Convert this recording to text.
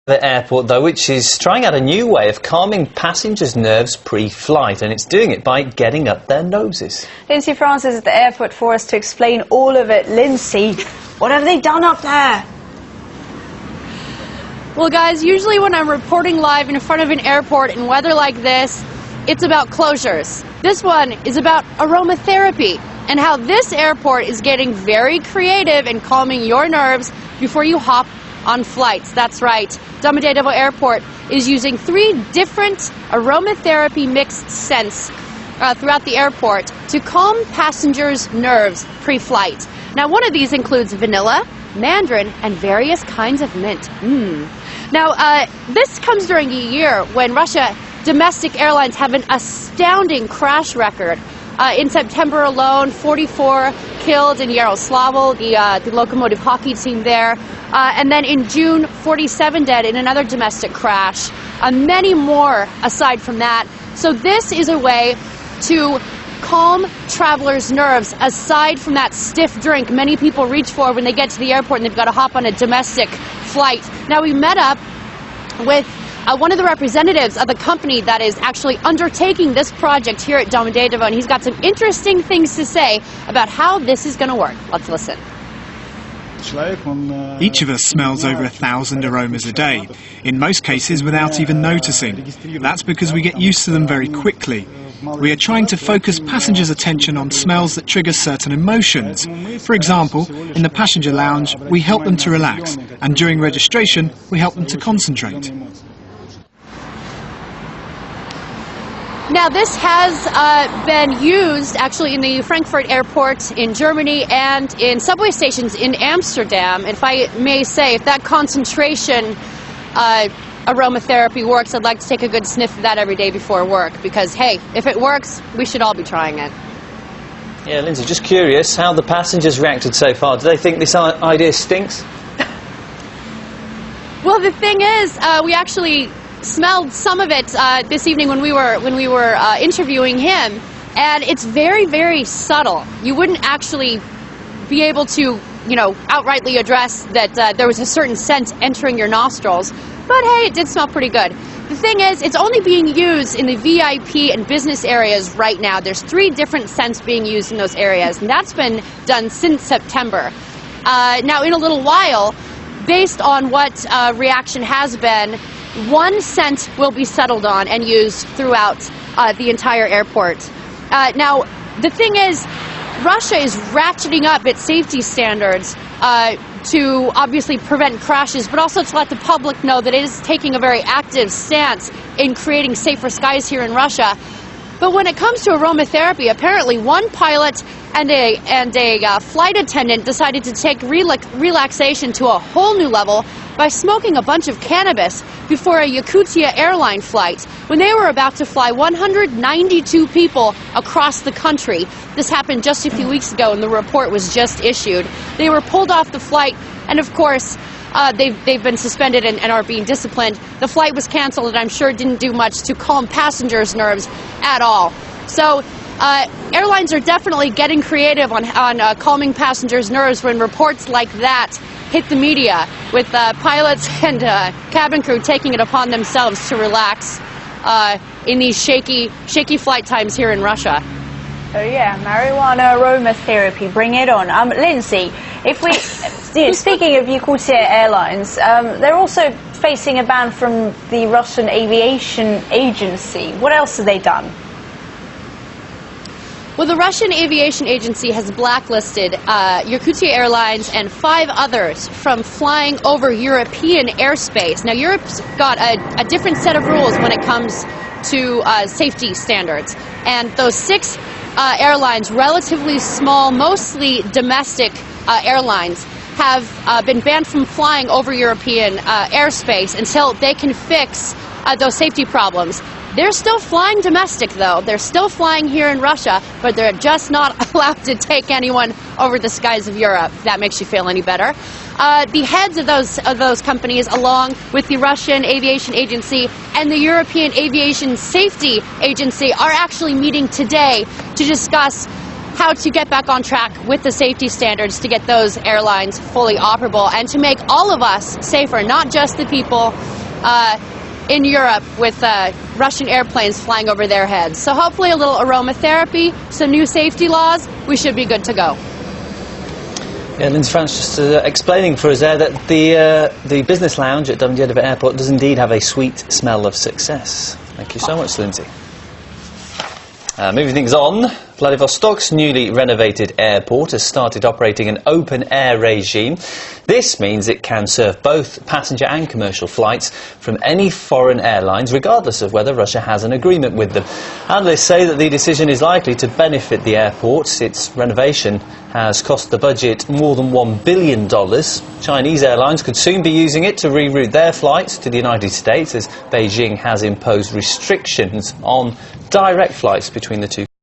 The airport, though, which is trying out a new way of calming passengers' nerves pre-flight, and it's doing it by getting up their noses. Lindsay Francis is at the airport for us to explain all of it. Lindsay, what have they done up there? Well, guys, usually when I'm reporting live in front of an airport in weather like this, it's about closures. This one is about aromatherapy and how this airport is getting very creative in calming your nerves before you hop on flights. That's right. Domodedovo Airport is using 3 different aromatherapy mixed scents throughout the airport to calm passengers' nerves pre-flight. Now, one of these includes vanilla, mandarin, and various kinds of mint. Now, this comes during a year when Russia domestic airlines have an astounding crash record. In September alone, 44 killed in Yaroslavl, the locomotive hockey team there. And then in June, 47 dead in another domestic crash. Many more aside from that. So this is a way to calm travelers' nerves aside from that stiff drink many people reach for when they get to the airport and they've got to hop on a domestic flight. Now, we met up with one of the representatives of the company that is actually undertaking this project here at Domodedovo, and he's got some interesting things to say about how this is going to work. Let's listen. Each of us smells over 1,000 aromas a day, in most cases without even noticing. That's because we get used to them very quickly. We are trying to focus passengers' attention on smells that trigger certain emotions. For example, in the passenger lounge, we help them to relax, and during registration, we help them to concentrate. Now, this has been used actually in the Frankfurt airport in Germany and in subway stations in Amsterdam. If I may say, if that concentration aromatherapy works, I'd like to take a good sniff of that every day before work, because, hey, if it works, we should all be trying it. Yeah, Lindsay, just curious how the passengers reacted so far. Do they think this idea stinks? Well, the thing is, we actually smelled some of it this evening when we were interviewing him, and it's very, very subtle. You wouldn't actually be able to, outrightly address that there was a certain scent entering your nostrils. But hey, it did smell pretty good. The thing is, it's only being used in the VIP and business areas right now. There's 3 different scents being used in those areas, and that's been done since September. Now, in a little while, based on what reaction has been, 1 scent will be settled on and used throughout the entire airport. Now, the thing is, Russia is ratcheting up its safety standards to obviously prevent crashes, but also to let the public know that it is taking a very active stance in creating safer skies here in Russia. But when it comes to aromatherapy, apparently one pilot and a flight attendant decided to take relaxation to a whole new level by smoking a bunch of cannabis before a Yakutia airline flight when they were about to fly 192 people across the country. This happened just a few weeks ago, and the report was just issued. They were pulled off the flight, and of course, they've been suspended and are being disciplined. The flight was canceled, and I'm sure it didn't do much to calm passengers' nerves at all. So airlines are definitely getting creative on calming passengers' nerves when reports like that hit the media, with pilots and cabin crew taking it upon themselves to relax in these shaky flight times here in Russia. Oh yeah, marijuana aromatherapy, bring it on. Lindsay, if we, speaking of Yakutia Airlines, they're also facing a ban from the Russian Aviation Agency. What else have they done? Well, the Russian Aviation Agency has blacklisted Yakutia Airlines and 5 others from flying over European airspace. Now, Europe's got a different set of rules when it comes to safety standards. And those 6 airlines, relatively small, mostly domestic airlines, have been banned from flying over European airspace until they can fix those safety problems. They're still flying domestic, though. They're still flying here in Russia, but they're just not allowed to take anyone over the skies of Europe, if that makes you feel any better. The heads of those companies, along with the Russian Aviation Agency and the European Aviation Safety Agency, are actually meeting today to discuss how to get back on track with the safety standards to get those airlines fully operable and to make all of us safer, not just the people in Europe with Russian airplanes flying over their heads. So hopefully a little aromatherapy, some new safety laws, we should be good to go. Yeah, Lindsay France just explaining for us there that the business lounge at Domodedovo Airport does indeed have a sweet smell of success. Thank you so much, Lindsay. Moving things on, Vladivostok's newly renovated airport has started operating an open-air regime. This means it can serve both passenger and commercial flights from any foreign airlines, regardless of whether Russia has an agreement with them. Analysts say that the decision is likely to benefit the airport. Its renovation has cost the budget more than $1 billion. Chinese airlines could soon be using it to reroute their flights to the United States, as Beijing has imposed restrictions on direct flights between the two